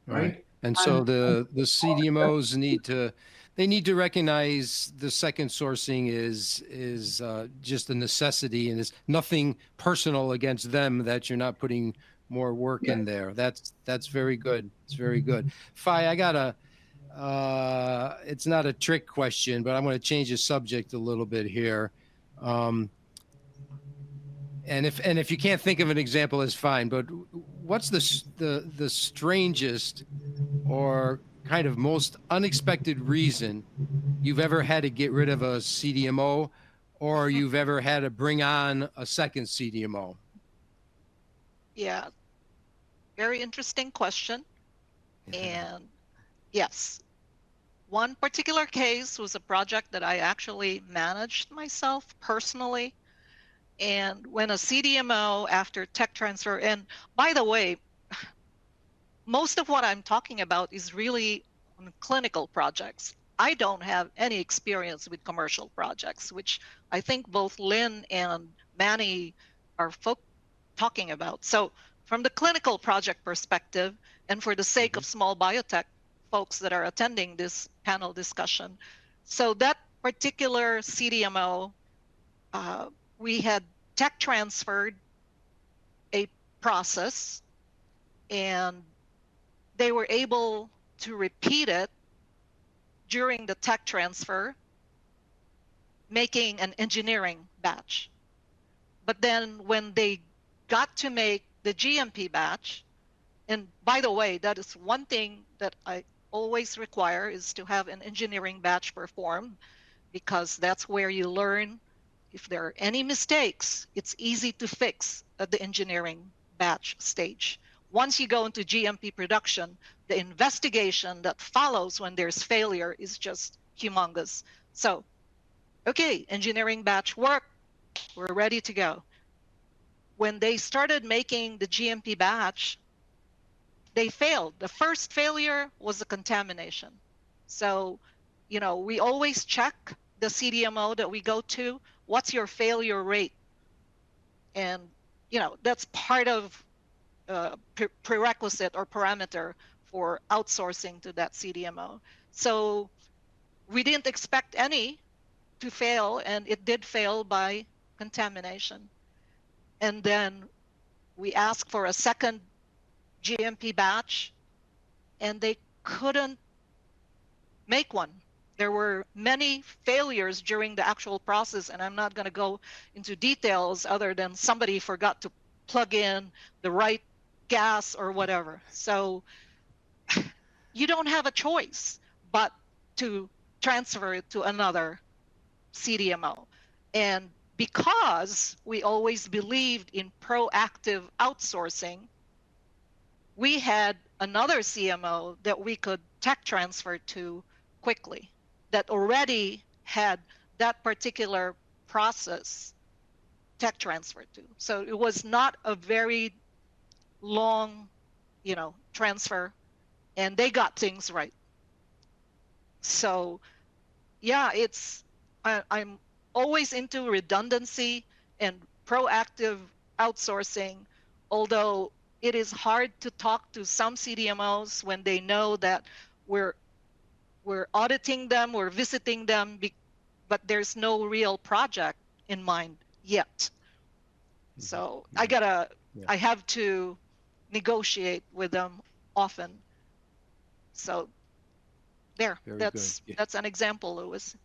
Right. And so the CDMOs need to recognize the second sourcing is just a necessity, and it's nothing personal against them that you're not putting more work in there. That's very good. It's very good. Fi, I got a it's not a trick question, but I'm going to change the subject a little bit here. And if you can't think of an example, it's fine. But what's the strangest or kind of most unexpected reason you've ever had to get rid of a CDMO, or you've ever had to bring on a second CDMO? Yeah, very interesting question. And yes, one particular case was a project that I actually managed myself personally. And when a CDMO after tech transfer, and by the way, most of what I'm talking about is really on clinical projects. I don't have any experience with commercial projects, which I think both Lynn and Manny are talking about. So from the clinical project perspective, and for the sake of small biotech folks that are attending this panel discussion, so that particular CDMO, we had tech transferred a process, and they were able to repeat it during the tech transfer, making an engineering batch. But then when they got to make the GMP batch, and by the way, that is one thing that I always require, is to have an engineering batch performed, because that's where you learn. If there are any mistakes, it's easy to fix at the engineering batch stage. Once you go into GMP production, the investigation that follows when there's failure is just humongous. So, okay, engineering batch work, we're ready to go. When they started making the GMP batch, they failed. The first failure was a contamination. So, we always check the CDMO that we go to, what's your failure rate? And, that's part of prerequisite or parameter for outsourcing to that CDMO. So we didn't expect any to fail, and it did fail by contamination. And then we asked for a second GMP batch, and they couldn't make one. There were many failures during the actual process, and I'm not going to go into details other than somebody forgot to plug in the right gas or whatever. So you don't have a choice but to transfer it to another CDMO. And because we always believed in proactive outsourcing, we had another CMO that we could tech transfer to quickly, that already had that particular process tech transferred to. So it was not a very long, transfer, and they got things right. So yeah, I'm always into redundancy and proactive outsourcing, although it is hard to talk to some CDMOs when they know that we're auditing them, we're visiting them, but there's no real project in mind yet. So I have to negotiate with them often. So that's an example, Louis.